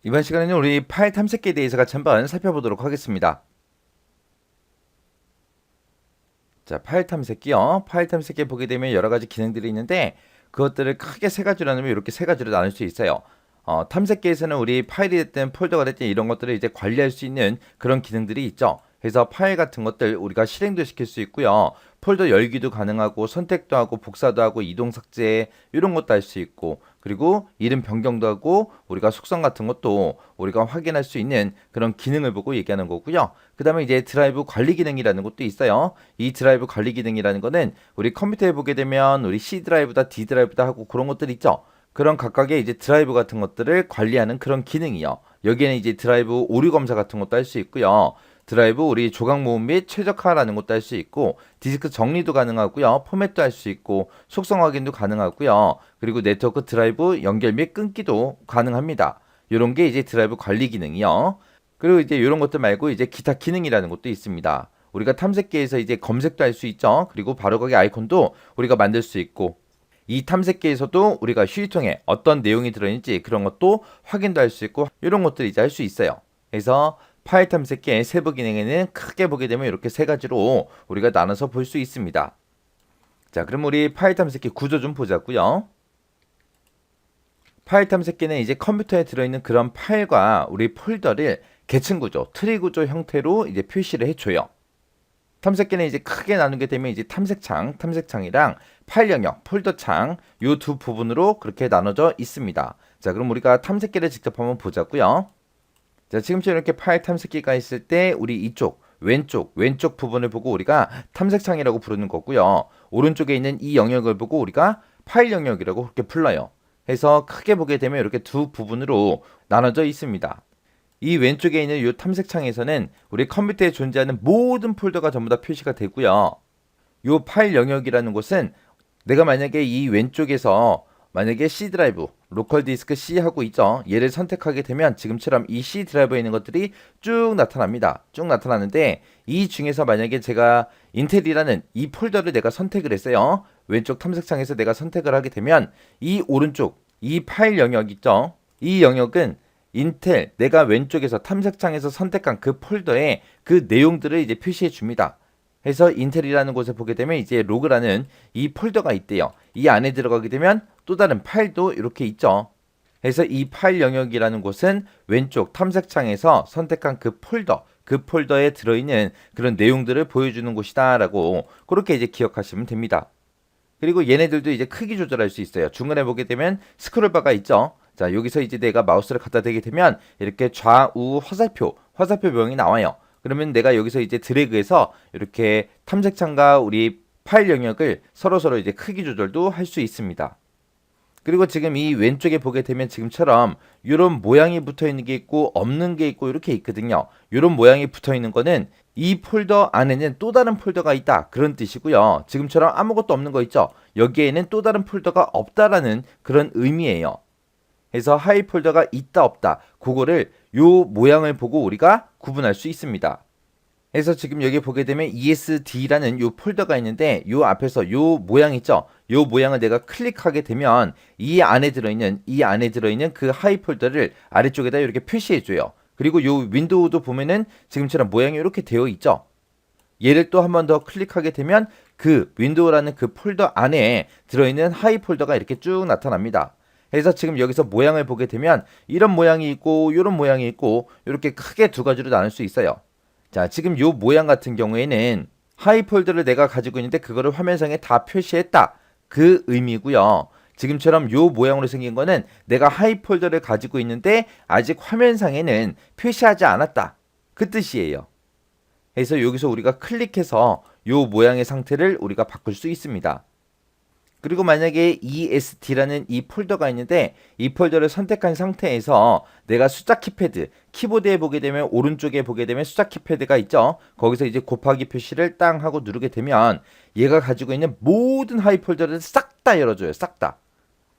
이번 시간에는 우리 파일 탐색기에 대해서 같이 한번 살펴보도록 하겠습니다. 자, 파일 탐색기요. 파일 탐색기에 보게 되면 여러 가지 기능들이 있는데 그것들을 크게 세 가지로 나누면 이렇게 세 가지로 나눌 수 있어요. 탐색기에서는 우리 파일이 됐든 폴더가 됐든 이런 것들을 이제 관리할 수 있는 그런 기능들이 있죠. 그래서 파일 같은 것들 우리가 실행도 시킬 수 있고요. 폴더 열기도 가능하고 선택도 하고 복사도 하고 이동 삭제 이런 것도 할 수 있고, 그리고 이름 변경도 하고 우리가 속성 같은 것도 우리가 확인할 수 있는 그런 기능을 보고 얘기하는 거고요. 그 다음에 이제 드라이브 관리 기능이라는 것도 있어요. 이 드라이브 관리 기능이라는 거는 우리 컴퓨터에 보게 되면 우리 C 드라이브다 D 드라이브다 하고 그런 것들 있죠. 그런 각각의 이제 드라이브 같은 것들을 관리하는 그런 기능이요. 여기에는 이제 드라이브 오류 검사 같은 것도 할 수 있고요. 드라이브 우리 조각 모음 및 최적화라는 것도 할 수 있고, 디스크 정리도 가능하고요. 포맷도 할 수 있고, 속성 확인도 가능하고요. 그리고 네트워크 드라이브 연결 및 끊기도 가능합니다. 이런 게 이제 드라이브 관리 기능이요. 그리고 이제 이런 것들 말고 이제 기타 기능이라는 것도 있습니다. 우리가 탐색기에서 이제 검색도 할 수 있죠. 그리고 바로 거기 아이콘도 우리가 만들 수 있고, 이 탐색기에서도 우리가 휴지통에 어떤 내용이 들어있는지 그런 것도 확인도 할 수 있고, 이런 것들을 이제 할 수 있어요. 그래서 파일 탐색기의 세부 기능에는 크게 보게 되면 이렇게 세 가지로 우리가 나눠서 볼 수 있습니다. 자, 그럼 우리 파일 탐색기 구조 좀 보자고요. 파일 탐색기는 이제 컴퓨터에 들어있는 그런 파일과 우리 폴더를 계층 구조, 트리 구조 형태로 이제 표시를 해줘요. 탐색기는 이제 크게 나누게 되면 이제 탐색창이랑 파일 영역, 폴더 창, 요 두 부분으로 그렇게 나눠져 있습니다. 자, 그럼 우리가 탐색기를 직접 한번 보자고요. 자, 지금처럼 이렇게 파일 탐색기가 있을 때 우리 이쪽 왼쪽 부분을 보고 우리가 탐색창이라고 부르는 거고요. 오른쪽에 있는 이 영역을 보고 우리가 파일 영역이라고 그렇게 불러요. 해서 크게 보게 되면 이렇게 두 부분으로 나눠져 있습니다. 이 왼쪽에 있는 이 탐색창에서는 우리 컴퓨터에 존재하는 모든 폴더가 전부 다 표시가 되고요. 이 파일 영역이라는 곳은 내가 만약에 이 왼쪽에서 만약에 C 드라이브, 로컬 디스크 C 하고 있죠. 얘를 선택하게 되면 지금처럼 이 C 드라이브에 있는 것들이 쭉 나타납니다. 쭉 나타나는데 이 중에서 만약에 제가 인텔이라는 이 폴더를 내가 선택을 했어요. 왼쪽 탐색창에서 내가 선택을 하게 되면 이 오른쪽, 이 파일 영역 있죠. 이 영역은 인텔, 내가 왼쪽에서 탐색창에서 선택한 그 폴더에 그 내용들을 이제 표시해 줍니다. 해서 인텔이라는 곳에 보게 되면 이제 로그라는 이 폴더가 있대요. 이 안에 들어가게 되면 또 다른 파일도 이렇게 있죠. 그래서 이 파일 영역이라는 곳은 왼쪽 탐색창에서 선택한 그 폴더에 들어있는 그런 내용들을 보여주는 곳이다라고 그렇게 이제 기억하시면 됩니다. 그리고 얘네들도 이제 크기 조절할 수 있어요. 중간에 보게 되면 스크롤바가 있죠. 자, 여기서 이제 내가 마우스를 갖다 대게 되면 이렇게 좌우 화살표 모양이 나와요. 그러면 내가 여기서 이제 드래그해서 이렇게 탐색창과 우리 파일 영역을 서로서로 이제 크기 조절도 할 수 있습니다. 그리고 지금 이 왼쪽에 보게 되면 지금처럼 이런 모양이 붙어 있는 게 있고 없는 게 있고 이렇게 있거든요. 이런 모양이 붙어 있는 거는 이 폴더 안에는 또 다른 폴더가 있다 그런 뜻이고요. 지금처럼 아무것도 없는 거 있죠. 여기에는 또 다른 폴더가 없다라는 그런 의미예요. 그래서 하이 폴더가 있다 없다 그거를 요 모양을 보고 우리가 구분할 수 있습니다. 그래서 지금 여기 보게 되면 ESD라는 요 폴더가 있는데 요 앞에서 요 모양 있죠? 요 모양을 내가 클릭하게 되면 이 안에 들어있는 그 하이 폴더를 아래쪽에다 이렇게 표시해 줘요. 그리고 요 윈도우도 보면은 지금처럼 모양이 이렇게 되어 있죠? 얘를 또 한 번 더 클릭하게 되면 그 윈도우라는 그 폴더 안에 들어있는 하이 폴더가 이렇게 쭉 나타납니다. 그래서 지금 여기서 모양을 보게 되면 이런 모양이 있고 이런 모양이 있고 이렇게 크게 두 가지로 나눌 수 있어요. 자, 지금 요 모양 같은 경우에는 하이 폴더를 내가 가지고 있는데 그거를 화면상에 다 표시했다. 그 의미고요. 지금처럼 요 모양으로 생긴 거는 내가 하이 폴더를 가지고 있는데 아직 화면상에는 표시하지 않았다. 그 뜻이에요. 그래서 여기서 우리가 클릭해서 요 모양의 상태를 우리가 바꿀 수 있습니다. 그리고 만약에 ESD라는 이 폴더가 있는데 이 폴더를 선택한 상태에서 내가 숫자 키패드, 키보드에 보게 되면 오른쪽에 보게 되면 숫자 키패드가 있죠. 거기서 이제 곱하기 표시를 땅 하고 누르게 되면 얘가 가지고 있는 모든 하이 폴더를 싹 다 열어줘요. 싹 다.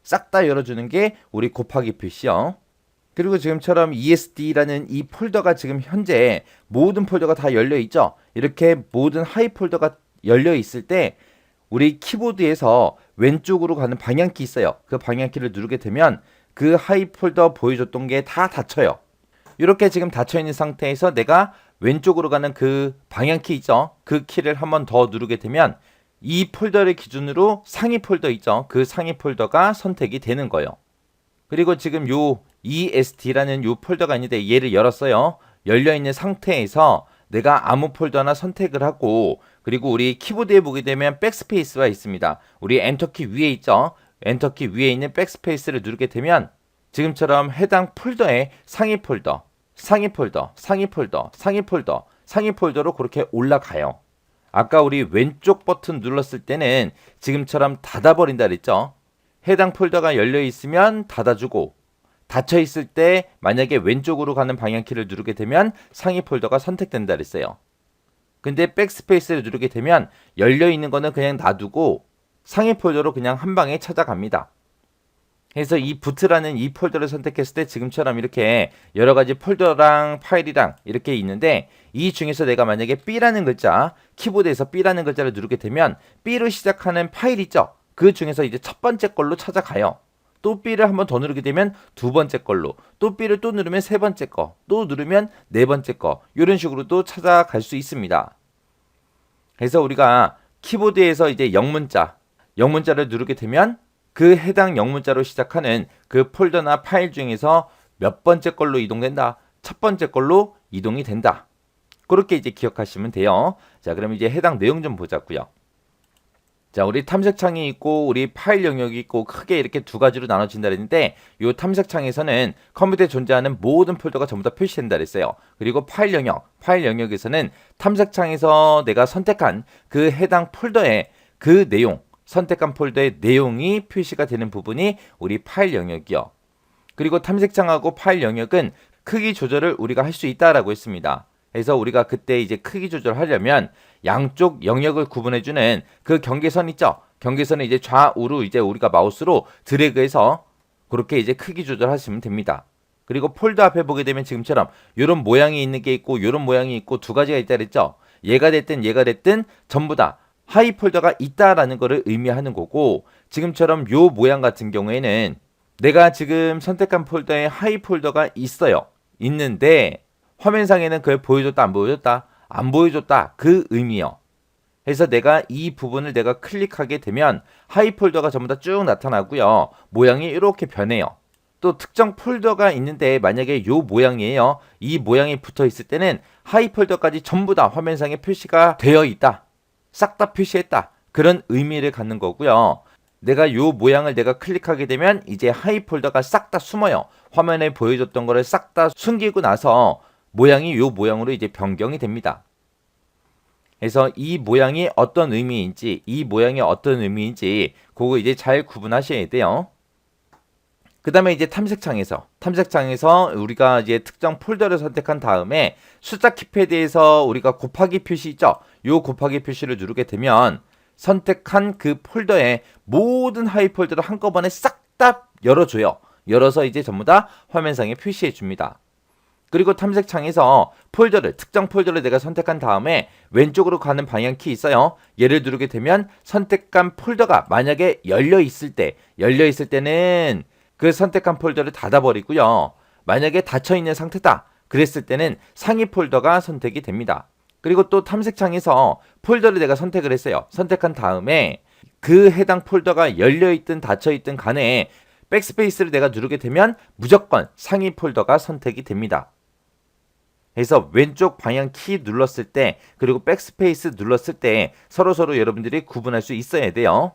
싹 다 열어주는 게 우리 곱하기 표시요. 그리고 지금처럼 ESD라는 이 폴더가 지금 현재 모든 폴더가 다 열려 있죠. 이렇게 모든 하이 폴더가 열려 있을 때 우리 키보드에서 왼쪽으로 가는 방향키 있어요. 그 방향키를 누르게 되면 그 하이 폴더 보여줬던 게 다 닫혀요. 이렇게 지금 닫혀있는 상태에서 내가 왼쪽으로 가는 그 방향키 있죠? 그 키를 한번 더 누르게 되면 이 폴더를 기준으로 상위 폴더 있죠? 그 상위 폴더가 선택이 되는 거예요. 그리고 지금 요 ESD라는 요 폴더가 있는데 얘를 열었어요. 열려있는 상태에서 내가 아무 폴더나 선택을 하고, 그리고 우리 키보드에 보게 되면 백스페이스가 있습니다. 우리 엔터키 위에 있죠? 엔터키 위에 있는 백스페이스를 누르게 되면 지금처럼 해당 폴더의 상위 폴더, 상위 폴더, 상위 폴더, 상위 폴더, 상위 폴더로 그렇게 올라가요. 아까 우리 왼쪽 버튼 눌렀을 때는 지금처럼 닫아버린다 그랬죠? 해당 폴더가 열려 있으면 닫아주고, 닫혀 있을 때 만약에 왼쪽으로 가는 방향키를 누르게 되면 상위 폴더가 선택된다 그랬어요. 근데 백스페이스를 누르게 되면 열려 있는 거는 그냥 놔두고 상위 폴더로 그냥 한 방에 찾아갑니다. 그래서 이 부트라는 이 폴더를 선택했을 때 지금처럼 이렇게 여러 가지 폴더랑 파일이랑 이렇게 있는데, 이 중에서 내가 만약에 B라는 글자, 키보드에서 B라는 글자를 누르게 되면 B로 시작하는 파일 있죠? 그 중에서 이제 첫 번째 걸로 찾아가요. 또 B를 한번 더 누르게 되면 두 번째 걸로, 또 B를 또 누르면 세 번째 거, 또 누르면 네 번째 거, 이런 식으로 또 찾아갈 수 있습니다. 그래서 우리가 키보드에서 이제 영문자를 누르게 되면 그 해당 영문자로 시작하는 그 폴더나 파일 중에서 몇 번째 걸로 이동된다, 첫 번째 걸로 이동이 된다. 그렇게 이제 기억하시면 돼요. 자, 그럼 이제 해당 내용 좀 보자고요. 자, 우리 탐색창이 있고 우리 파일 영역이 있고 크게 이렇게 두 가지로 나눠진다 그랬는데, 이 탐색창에서는 컴퓨터에 존재하는 모든 폴더가 전부 다 표시된다 그랬어요. 그리고 파일 영역에서는 탐색창에서 내가 선택한 그 해당 폴더의 그 내용, 선택한 폴더의 내용이 표시가 되는 부분이 우리 파일 영역이요. 그리고 탐색창하고 파일 영역은 크기 조절을 우리가 할 수 있다라고 했습니다. 그래서 우리가 그때 이제 크기 조절하려면 양쪽 영역을 구분해주는 그 경계선 있죠? 경계선을 이제 좌우로 이제 우리가 마우스로 드래그해서 그렇게 이제 크기 조절하시면 됩니다. 그리고 폴더 앞에 보게 되면 지금처럼 이런 모양이 있는 게 있고 이런 모양이 있고 두 가지가 있다 그랬죠? 얘가 됐든 전부 다 하이 폴더가 있다라는 것을 의미하는 거고, 지금처럼 요 모양 같은 경우에는 내가 지금 선택한 폴더에 하이 폴더가 있는데 화면상에는 그걸 보여줬다 안 보여줬다, 안 보여줬다, 그 의미요. 그래서 내가 이 부분을 내가 클릭하게 되면 하이 폴더가 전부 다 쭉 나타나고요. 모양이 이렇게 변해요. 또 특정 폴더가 있는데 만약에 요 모양이에요. 이 모양이 붙어 있을 때는 하이 폴더까지 전부 다 화면상에 표시가 되어 있다, 싹 다 표시했다, 그런 의미를 갖는 거고요. 내가 요 모양을 내가 클릭하게 되면 이제 하이 폴더가 싹 다 숨어요. 화면에 보여줬던 거를 싹 다 숨기고 나서 모양이 요 모양으로 이제 변경이 됩니다. 그래서 이 모양이 어떤 의미인지 그거 이제 잘 구분하셔야 돼요. 그 다음에 이제 탐색창에서 우리가 이제 특정 폴더를 선택한 다음에 숫자 키패드에서 우리가 곱하기 표시 있죠? 요 곱하기 표시를 누르게 되면 선택한 그 폴더의 모든 하이 폴더를 한꺼번에 싹 다 열어줘요. 열어서 이제 전부 다 화면상에 표시해 줍니다. 그리고 탐색창에서 특정 폴더를 내가 선택한 다음에 왼쪽으로 가는 방향키 있어요. 얘를 누르게 되면 선택한 폴더가 만약에 열려 있을 때는 그 선택한 폴더를 닫아버리고요. 만약에 닫혀 있는 상태다 그랬을 때는 상위 폴더가 선택이 됩니다. 그리고 또 탐색창에서 폴더를 내가 선택을 했어요. 선택한 다음에 그 해당 폴더가 열려있든 닫혀있든 간에 백스페이스를 내가 누르게 되면 무조건 상위 폴더가 선택이 됩니다. 그래서 왼쪽 방향 키 눌렀을 때 그리고 백스페이스 눌렀을 때 서로 여러분들이 구분할 수 있어야 돼요.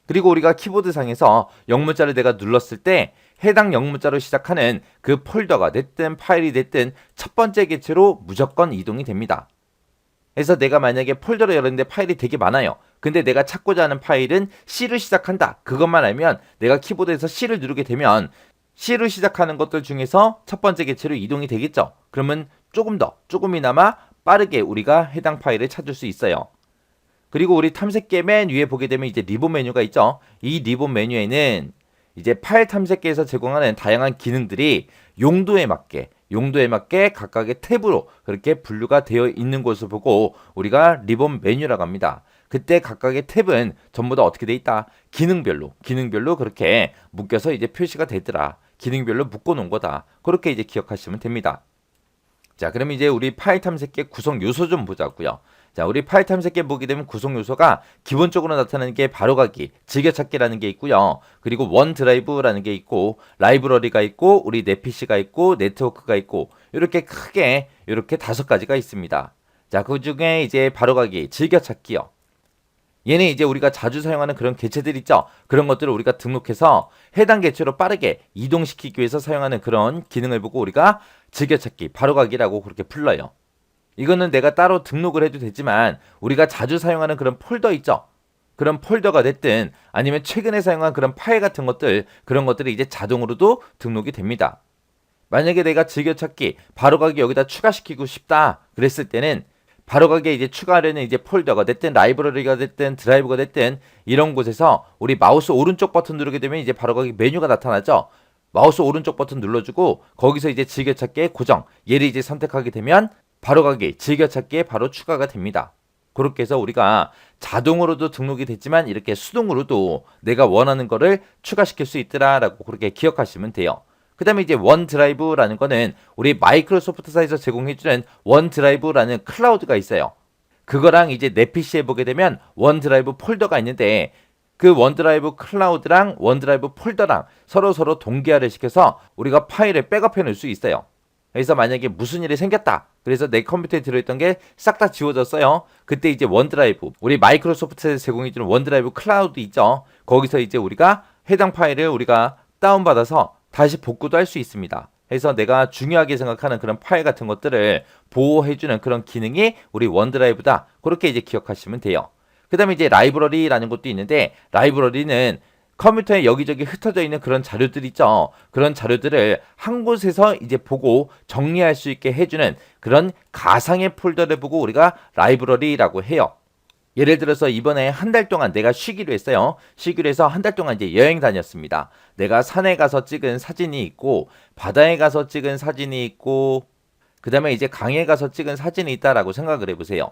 그리고 우리가 키보드 상에서 영문자를 내가 눌렀을 때 해당 영문자로 시작하는 그 폴더가 됐든 파일이 됐든 첫 번째 개체로 무조건 이동이 됩니다. 그래서 내가 만약에 폴더를 열었는데 파일이 되게 많아요. 근데 내가 찾고자 하는 파일은 C로 시작한다. 그것만 알면 내가 키보드에서 C를 누르게 되면 C로 시작하는 것들 중에서 첫 번째 개체로 이동이 되겠죠. 그러면 조금이나마 빠르게 우리가 해당 파일을 찾을 수 있어요. 그리고 우리 탐색기의 맨 위에 보게 되면 이제 리본 메뉴가 있죠. 이 리본 메뉴에는 이제 파일 탐색기에서 제공하는 다양한 기능들이 용도에 맞게 각각의 탭으로 그렇게 분류가 되어 있는 것을 보고 우리가 리본 메뉴라고 합니다. 그때 각각의 탭은 전부 다 어떻게 돼 있다? 기능별로 그렇게 묶여서 이제 표시가 되더라. 기능별로 묶어 놓은 거다. 그렇게 이제 기억하시면 됩니다. 자, 그럼 이제 우리 파일 탐색기의 구성 요소 좀 보자고요. 자, 우리 파일 탐색기에 보게 되면 구성 요소가 기본적으로 나타나는 게 바로가기, 즐겨찾기라는 게 있고요. 그리고 원 드라이브라는 게 있고, 라이브러리가 있고, 우리 내 PC가 있고, 네트워크가 있고, 이렇게 크게 이렇게 5가지가 있습니다. 자, 그 중에 이제 바로가기, 즐겨찾기요. 얘는 이제 우리가 자주 사용하는 그런 개체들 있죠. 그런 것들을 우리가 등록해서 해당 개체로 빠르게 이동시키기 위해서 사용하는 그런 기능을 보고 우리가 즐겨찾기, 바로가기라고 그렇게 불러요. 이거는 내가 따로 등록을 해도 되지만 우리가 자주 사용하는 그런 폴더 있죠. 그런 폴더가 됐든 아니면 최근에 사용한 그런 파일 같은 것들, 그런 것들이 이제 자동으로도 등록이 됩니다. 만약에 내가 즐겨찾기, 바로가기 여기다 추가시키고 싶다 그랬을 때는 바로가기에 이제 추가하려는 이제 폴더가 됐든 라이브러리가 됐든 드라이브가 됐든 이런 곳에서 우리 마우스 오른쪽 버튼 누르게 되면 이제 바로가기 메뉴가 나타나죠. 마우스 오른쪽 버튼 눌러주고 거기서 이제 즐겨찾기에 고정, 얘를 이제 선택하게 되면 바로가기, 즐겨찾기에 바로 추가가 됩니다. 그렇게 해서 우리가 자동으로도 등록이 됐지만 이렇게 수동으로도 내가 원하는 거를 추가시킬 수 있더라라고 그렇게 기억하시면 돼요. 그 다음에 이제 원드라이브라는 거는 우리 마이크로소프트사에서 제공해주는 원드라이브라는 클라우드가 있어요. 그거랑 이제 내 PC에 보게 되면 원드라이브 폴더가 있는데 그 원드라이브 클라우드랑 원드라이브 폴더랑 서로 동기화를 시켜서 우리가 파일을 백업해 놓을 수 있어요. 그래서 만약에 무슨 일이 생겼다. 그래서 내 컴퓨터에 들어있던 게 싹 다 지워졌어요. 그때 이제 원드라이브, 우리 마이크로소프트에서 제공해주는 원드라이브 클라우드 있죠. 거기서 이제 우리가 해당 파일을 우리가 다운받아서 다시 복구도 할 수 있습니다. 그래서 내가 중요하게 생각하는 그런 파일 같은 것들을 보호해주는 그런 기능이 우리 원드라이브다. 그렇게 이제 기억하시면 돼요. 그 다음에 이제 라이브러리라는 것도 있는데 라이브러리는 컴퓨터에 여기저기 흩어져 있는 그런 자료들 있죠. 그런 자료들을 한 곳에서 이제 보고 정리할 수 있게 해주는 그런 가상의 폴더를 보고 우리가 라이브러리라고 해요. 예를 들어서 이번에 한 달 동안 내가 쉬기로 했어요. 쉬기로 해서 한 달 동안 이제 여행 다녔습니다. 내가 산에 가서 찍은 사진이 있고 바다에 가서 찍은 사진이 있고 그 다음에 이제 강에 가서 찍은 사진이 있다라고 생각을 해보세요.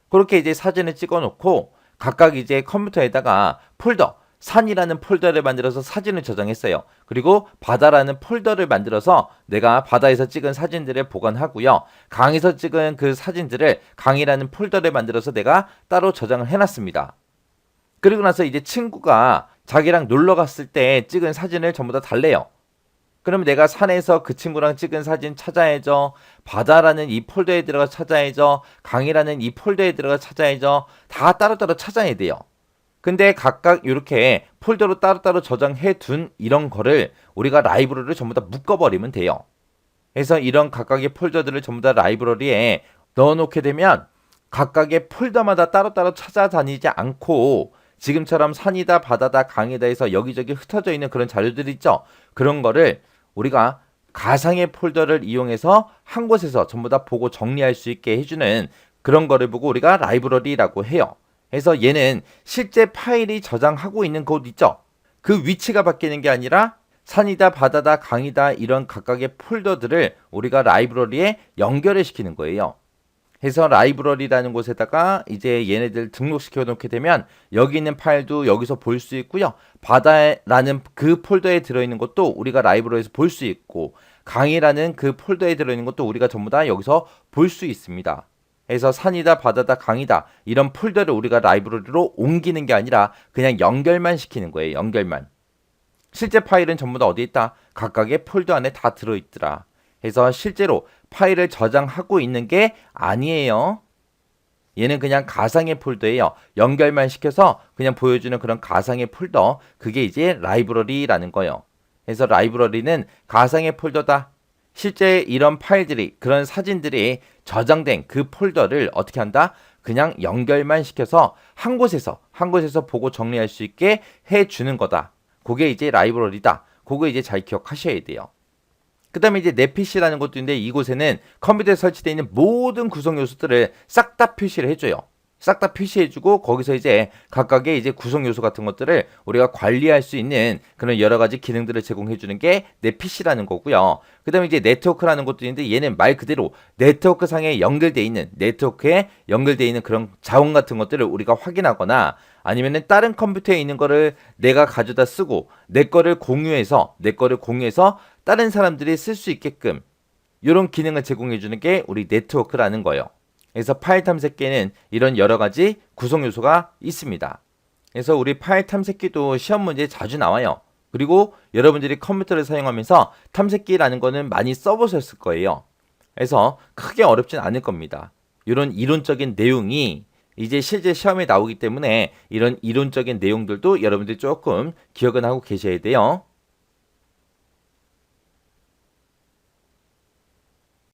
그렇게 이제 사진을 찍어놓고 각각 이제 컴퓨터에다가 폴더, 산이라는 폴더를 만들어서 사진을 저장했어요. 그리고 바다라는 폴더를 만들어서 내가 바다에서 찍은 사진들을 보관하고요. 강에서 찍은 그 사진들을 강이라는 폴더를 만들어서 내가 따로 저장을 해놨습니다. 그리고 나서 이제 친구가 자기랑 놀러 갔을 때 찍은 사진을 전부 다 달래요. 그러면 내가 산에서 그 친구랑 찍은 사진 찾아야죠. 바다라는 이 폴더에 들어가 찾아야죠. 강이라는 이 폴더에 들어가 찾아야죠. 다 따로따로 찾아야 돼요. 근데 각각 이렇게 폴더로 따로따로 저장해 둔 이런 거를 우리가 라이브러리를 전부 다 묶어버리면 돼요. 그래서 이런 각각의 폴더들을 전부 다 라이브러리에 넣어놓게 되면 각각의 폴더마다 따로따로 찾아다니지 않고 지금처럼 산이다 바다다 강이다 해서 여기저기 흩어져 있는 그런 자료들 있죠. 그런 거를 우리가 가상의 폴더를 이용해서 한 곳에서 전부 다 보고 정리할 수 있게 해주는 그런 거를 보고 우리가 라이브러리라고 해요. 그래서 얘는 실제 파일이 저장하고 있는 곳 있죠. 그 위치가 바뀌는 게 아니라 산이다 바다다 강이다 이런 각각의 폴더들을 우리가 라이브러리에 연결을 시키는 거예요. 그래서 라이브러리라는 곳에다가 이제 얘네들 등록시켜 놓게 되면 여기 있는 파일도 여기서 볼 수 있고요. 바다라는 그 폴더에 들어있는 것도 우리가 라이브러리에서 볼 수 있고 강이라는 그 폴더에 들어있는 것도 우리가 전부 다 여기서 볼 수 있습니다. 그래서 산이다 바다다 강이다 이런 폴더를 우리가 라이브러리로 옮기는 게 아니라 그냥 연결만 시키는 거예요. 연결만. 실제 파일은 전부 다 어디에 있다? 각각의 폴더 안에 다 들어있더라. 그래서 실제로 파일을 저장하고 있는 게 아니에요. 얘는 그냥 가상의 폴더예요. 연결만 시켜서 그냥 보여주는 그런 가상의 폴더. 그게 이제 라이브러리라는 거예요. 그래서 라이브러리는 가상의 폴더다. 실제 이런 파일들이 그런 사진들이 저장된 그 폴더를 어떻게 한다? 그냥 연결만 시켜서 한 곳에서 보고 정리할 수 있게 해주는 거다. 그게 이제 라이브러리다. 그거 이제 잘 기억하셔야 돼요. 그 다음에 이제 내 PC라는 것도 있는데 이곳에는 컴퓨터에 설치되어 있는 모든 구성 요소들을 싹 다 표시를 해줘요. 싹 다 표시해주고 거기서 이제 각각의 이제 구성 요소 같은 것들을 우리가 관리할 수 있는 그런 여러 가지 기능들을 제공해주는 게 내 PC라는 거고요. 그 다음에 이제 네트워크라는 것도 있는데 얘는 말 그대로 네트워크 상에 연결되어 있는 네트워크에 연결되어 있는 그런 자원 같은 것들을 우리가 확인하거나 아니면은 다른 컴퓨터에 있는 거를 내가 가져다 쓰고 내 거를 공유해서 다른 사람들이 쓸 수 있게끔 이런 기능을 제공해 주는 게 우리 네트워크라는 거예요. 그래서 파일 탐색기에는 이런 여러 가지 구성 요소가 있습니다. 그래서 우리 파일 탐색기도 시험 문제에 자주 나와요. 그리고 여러분들이 컴퓨터를 사용하면서 탐색기라는 거는 많이 써보셨을 거예요. 그래서 크게 어렵진 않을 겁니다. 이런 이론적인 내용이 이제 실제 시험에 나오기 때문에 이런 이론적인 내용들도 여러분들이 조금 기억은 하고 계셔야 돼요.